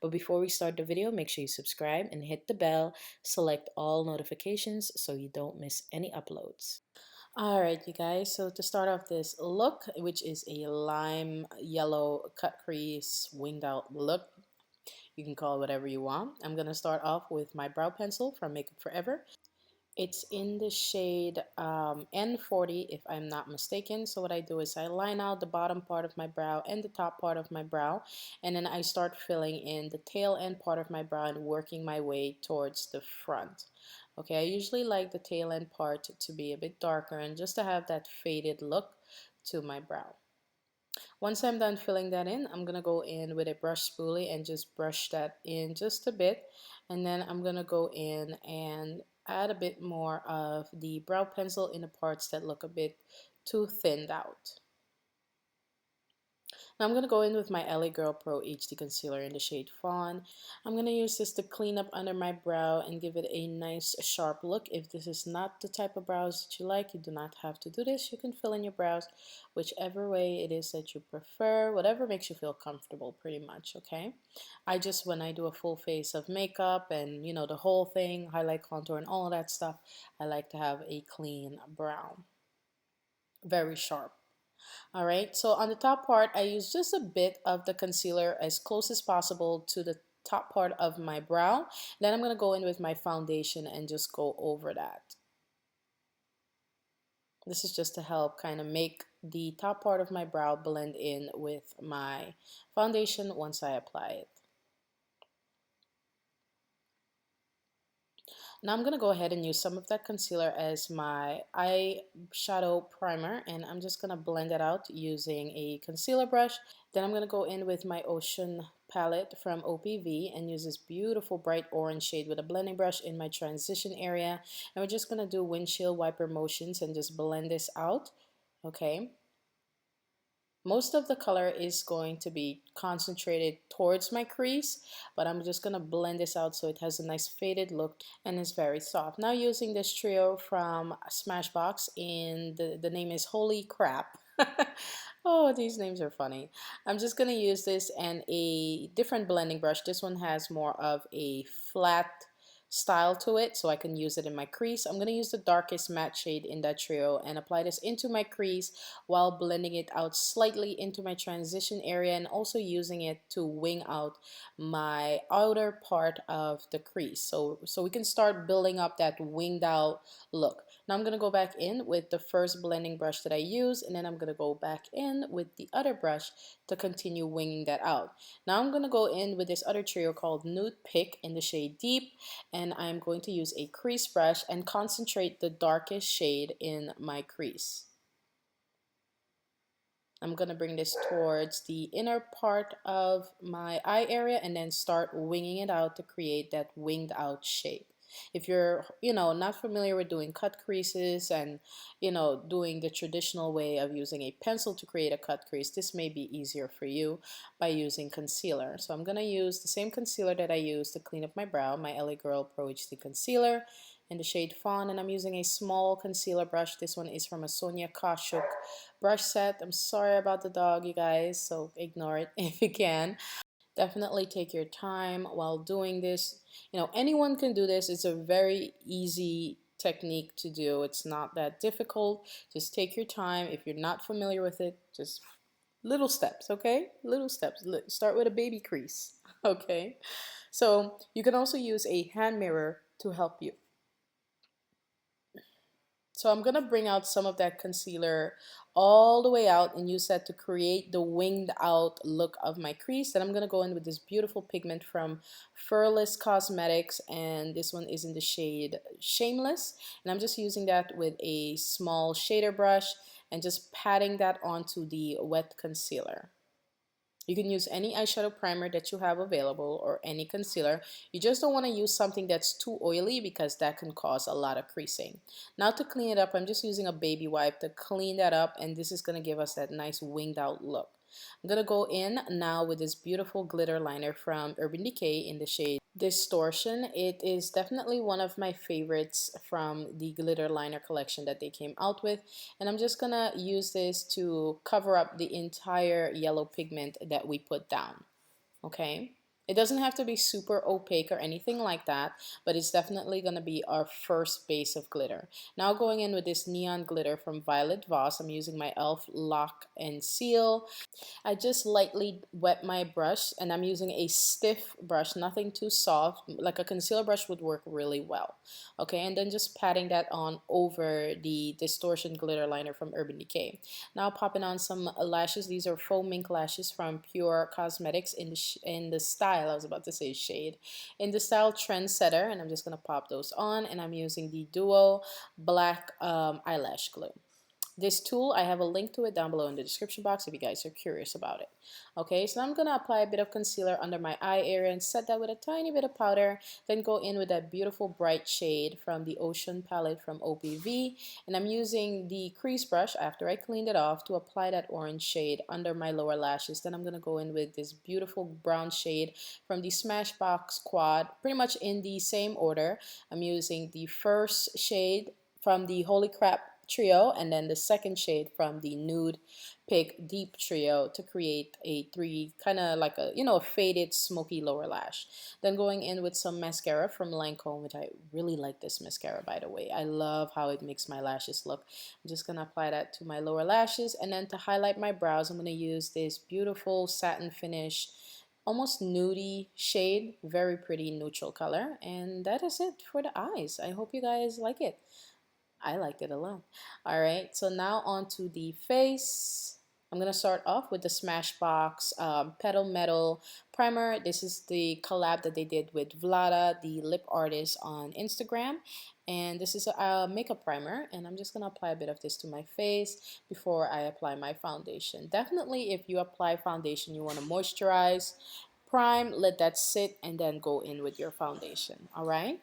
But before we start the video, make sure you subscribe and hit the bell. Select all notifications so you don't miss any uploads. Alright, you guys, so to start off this look, which is a lime yellow cut crease winged out look, you can call it whatever you want. I'm going to start off with my brow pencil from Makeup Forever. It's in the shade N40 if I'm not mistaken. So what I do is I line out the bottom part of my brow and the top part of my brow, and then I start filling in the tail end part of my brow and working my way towards the front. Okay, I usually like the tail end part to be a bit darker and just to have that faded look to my brow. Once I'm done filling that in, I'm gonna go in with a brush spoolie and just brush that in just a bit, and then I'm gonna go in and add a bit more of the brow pencil in the parts that look a bit too thinned out. Now I'm going to go in with my LA Girl Pro HD Concealer in the shade Fawn. I'm going to use this to clean up under my brow and give it a nice sharp look. If this is not the type of brows that you like, you do not have to do this. You can fill in your brows whichever way it is that you prefer, whatever makes you feel comfortable pretty much, okay? When I do a full face of makeup and, you know, the whole thing, highlight, contour, and all of that stuff, I like to have a clean brow. Very sharp. Alright, so on the top part, I use just a bit of the concealer as close as possible to the top part of my brow. Then I'm going to go in with my foundation and just go over that. This is just to help kind of make the top part of my brow blend in with my foundation once I apply it. Now I'm going to go ahead and use some of that concealer as my eyeshadow primer, and I'm just going to blend it out using a concealer brush. Then I'm going to go in with my Ocean palette from OPV and use this beautiful bright orange shade with a blending brush in my transition area. And we're just going to do windshield wiper motions and just blend this out, okay? Most of the color is going to be concentrated towards my crease, but I'm just going to blend this out so it has a nice faded look and is very soft. Now using this trio from Smashbox, and the name is Holy Crap. Oh, these names are funny. I'm just going to use this and a different blending brush. This one has more of a flat style to it, so I can use it in my crease. I'm going to use the darkest matte shade in that trio and apply this into my crease while blending it out slightly into my transition area, and also using it to wing out my outer part of the crease, so we can start building up that winged out look. Now I'm going to go back in with the first blending brush that I use, and then I'm going to go back in with the other brush to continue winging that out. Now I'm going to go in with this other trio called Nude Pick in the shade Deep, and I'm going to use a crease brush and concentrate the darkest shade in my crease. I'm going to bring this towards the inner part of my eye area and then start winging it out to create that winged out shape. If you're, not familiar with doing cut creases and, doing the traditional way of using a pencil to create a cut crease, this may be easier for you by using concealer. So I'm going to use the same concealer that I use to clean up my brow, my LA Girl Pro HD Concealer in the shade Fawn, and I'm using a small concealer brush. This one is from a Sonia Kashuk brush set. I'm sorry about the dog, you guys, so ignore it if you can. Definitely take your time while doing this. Anyone can do this. It's a very easy technique to do. It's not that difficult. Just take your time. If you're not familiar with it, just little steps, okay? Little steps. Start with a baby crease, okay? So you can also use a hand mirror to help you. So I'm going to bring out some of that concealer all the way out and use that to create the winged out look of my crease. Then I'm going to go in with this beautiful pigment from Furless Cosmetics, and this one is in the shade Shameless. And I'm just using that with a small shader brush and just patting that onto the wet concealer. You can use any eyeshadow primer that you have available or any concealer. You just don't want to use something that's too oily because that can cause a lot of creasing. Now to clean it up, I'm just using a baby wipe to clean that up, and this is going to give us that nice winged out look. I'm going to go in now with this beautiful glitter liner from Urban Decay in the shade Distortion. It is definitely one of my favorites from the glitter liner collection that they came out with, and I'm just gonna use this to cover up the entire yellow pigment that we put down. Okay, it doesn't have to be super opaque or anything like that, but it's definitely gonna be our first base of glitter. Now going in with this neon glitter from Violet Voss, I'm using my e.l.f. Lock and Seal. I just lightly wet my brush, and I'm using a stiff brush, nothing too soft. Like a concealer brush would work really well. Okay, and then just patting that on over the Distortion glitter liner from Urban Decay. Now popping on some lashes. These are faux mink lashes from Pure Cosmetics in the style, I was about to say shade, in the style Trendsetter, and I'm just gonna pop those on, and I'm using the Duo Black eyelash glue. This tool, I have a link to it down below in the description box if you guys are curious about it. Okay, so I'm going to apply a bit of concealer under my eye area and set that with a tiny bit of powder. Then go in with that beautiful bright shade from the Ocean palette from OPV. And I'm using the crease brush after I cleaned it off to apply that orange shade under my lower lashes. Then I'm going to go in with this beautiful brown shade from the Smashbox Quad, pretty much in the same order. I'm using the first shade from the Holy Crap trio, and then the second shade from the Nude Pick Deep trio to create a three, kind of like a, a faded smoky lower lash. Then going in with some mascara from Lancome, which I really like this mascara, by the way. I love how it makes my lashes look. I'm just gonna apply that to my lower lashes, and then to highlight my brows, I'm gonna use this beautiful satin finish, almost nudie shade, very pretty neutral color. And that is it for the eyes. I hope you guys like it. I liked it a lot. All right, so now on to the face. I'm gonna start off with the Smashbox Petal Metal Primer. This is the collab that they did with Vlada, the lip artist on Instagram. And this is a makeup primer, and I'm just gonna apply a bit of this to my face before I apply my foundation. Definitely, if you apply foundation, you wanna moisturize, prime, let that sit, and then go in with your foundation, all right?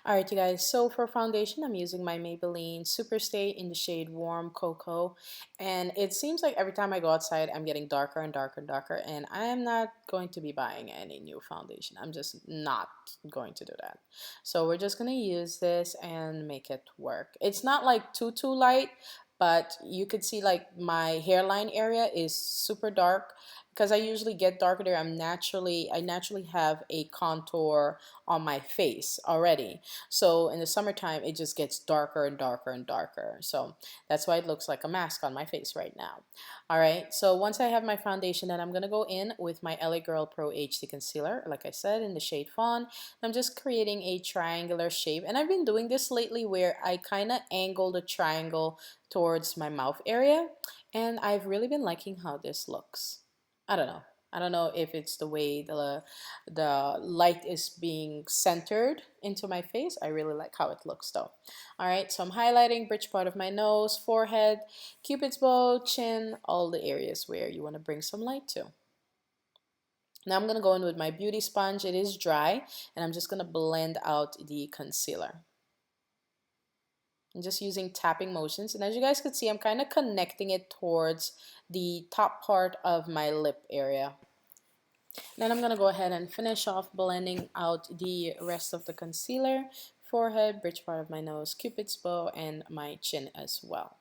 Alright you guys, so for foundation I'm using my Maybelline Superstay in the shade Warm Cocoa, and it seems like every time I go outside I'm getting darker and darker and darker, and I am not going to be buying any new foundation. I'm just not going to do that. So we're just going to use this and make it work. It's not like too light, but you could see like my hairline area is super dark because I usually get darker there. I naturally have a contour on my face already. So in the summertime, it just gets darker and darker and darker. So that's why it looks like a mask on my face right now. All right, so once I have my foundation, then I'm going to go in with my LA Girl Pro HD Concealer, like I said, in the shade Fawn. I'm just creating a triangular shape. And I've been doing this lately where I kind of angle the triangle towards my mouth area. And I've really been liking how this looks. I don't know. I don't know if it's the way the light is being centered into my face. I really like how it looks though. All right, so I'm highlighting bridge part of my nose, forehead, cupid's bow, chin, all the areas where you want to bring some light to. Now I'm going to go in with my beauty sponge. It is dry, and I'm just going to blend out the concealer. I'm just using tapping motions, and as you guys can see, I'm kind of connecting it towards the top part of my lip area. Then I'm going to go ahead and finish off blending out the rest of the concealer, forehead, bridge part of my nose, cupid's bow, and my chin as well.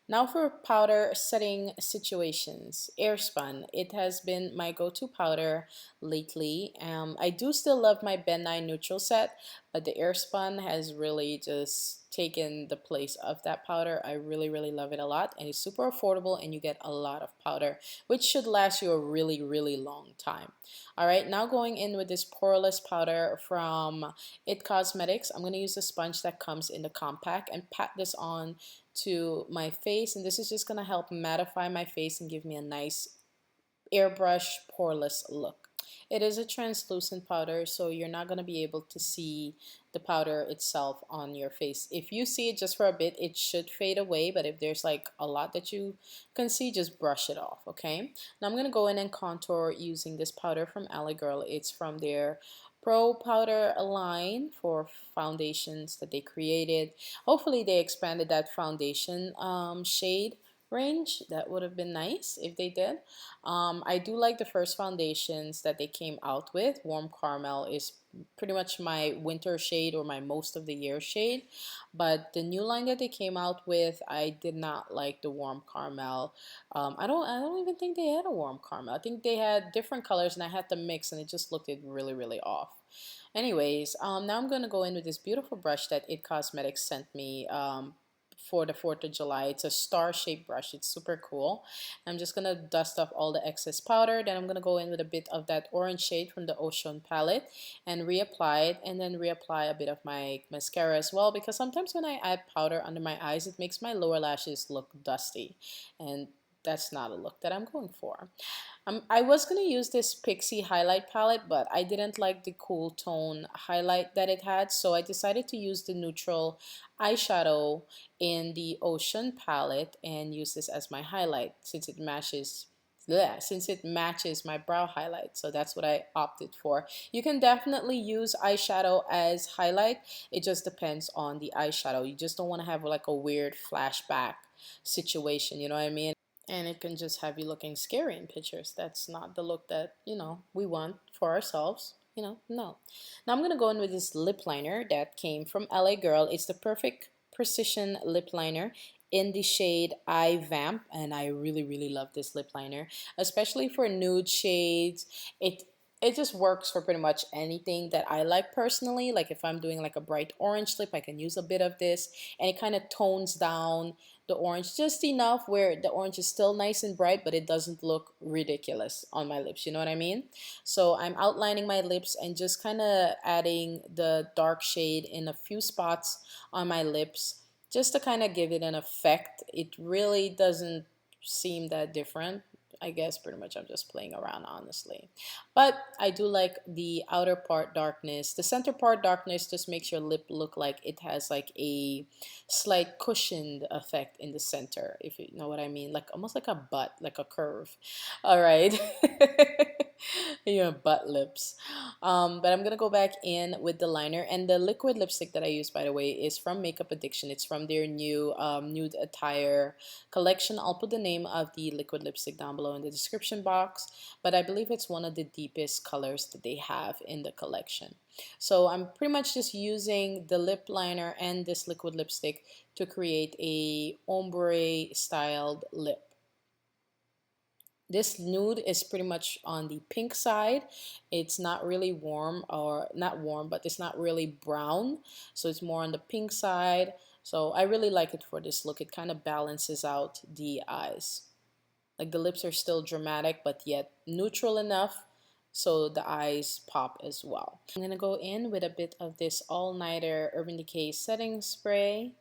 Now for powder setting situations, Airspun. It has been my go-to powder lately. I do still love my Ben 9 neutral set, but the Airspun has really just taken the place of that powder. I really love it a lot, and it's super affordable, and you get a lot of powder, which should last you a really long time. All right, now going in with this poreless powder from It Cosmetics. I'm going to use the sponge that comes in the compact and pat this on to my face, and this is just going to help mattify my face and give me a nice airbrush poreless look. It is a translucent powder, so you're not going to be able to see the powder itself on your face. If you see it just for a bit, it should fade away, but if there's like a lot that you can see, just brush it off, okay? Now I'm going to go in and contour using this powder from LA Girl. It's from their Pro Powder line for foundations that they created. Hopefully they expanded that foundation shade range. That would have been nice if they did. I do like the first foundations that they came out with. Warm Caramel is pretty much my winter shade or my most of the year shade, but the new line that they came out with, I did not like the Warm Caramel. I don't even think they had a Warm Caramel. I think they had different colors, and I had to mix, and it just looked really off. Anyways, now I'm gonna go in with this beautiful brush that It Cosmetics sent me for the 4th of July. It's a star-shaped brush. It's super cool. I'm just gonna dust off all the excess powder. Then I'm gonna go in with a bit of that orange shade from the Ocean palette and reapply it, and then reapply a bit of my mascara as well, because sometimes when I add powder under my eyes, it makes my lower lashes look dusty, and that's not a look that I'm going for. I was going to use this Pixie highlight palette, but I didn't like the cool tone highlight that it had, so I decided to use the neutral eyeshadow in the Ocean palette and use this as my highlight since it matches. Yeah, since it matches my brow highlight, so that's what I opted for. You can definitely use eyeshadow as highlight. It just depends on the eyeshadow. You just don't want to have like a weird flashback situation, you know what I mean? And it can just have you looking scary in pictures. That's not the look that, we want for ourselves. No. Now I'm going to go in with this lip liner that came from LA Girl. It's the Perfect Precision Lip Liner in the shade I Vamp, and I really love this lip liner, especially for nude shades. It just works for pretty much anything that I like personally. Like if I'm doing like a bright orange lip, I can use a bit of this, and it kind of tones down the orange just enough where the orange is still nice and bright, but it doesn't look ridiculous on my lips. You know what I mean? So I'm outlining my lips and just kind of adding the dark shade in a few spots on my lips just to kind of give it an effect. It really doesn't seem that different. I guess pretty much I'm just playing around, honestly. But I do like the outer part darkness. The center part darkness just makes your lip look like it has like a slight cushioned effect in the center, if you know what I mean. Like almost like a butt, like a curve. All right. Your butt lips. But I'm gonna go back in with the liner, and the liquid lipstick that I use, by the way, is from Makeup Addiction. It's from their new nude attire collection. I'll put the name of the liquid lipstick down below in the description box, but I believe it's one of the deepest colors that they have in the collection. So I'm pretty much just using the lip liner and this liquid lipstick to create a ombre styled lip. This nude is pretty much on the pink side. It's not really warm, or not warm, but it's not really brown. So it's more on the pink side. So I really like it for this look. It kind of balances out the eyes. Like the lips are still dramatic, but yet neutral enough so the eyes pop as well. I'm going to go in with a bit of this all-nighter Urban Decay setting spray.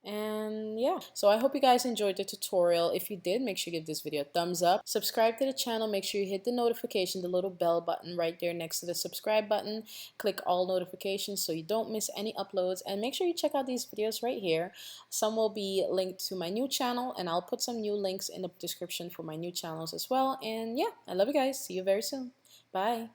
And yeah, so I hope you guys enjoyed the tutorial. If you did, make sure you give this video a thumbs up. Subscribe to the channel. Make sure you hit the notification, the little bell button right there next to the subscribe button. Click all notifications so you don't miss any uploads. And make sure you check out these videos right here. Some will be linked to my new channel, and I'll put some new links in the description for my new channels as well. And yeah, I love you guys. See you very soon. Bye.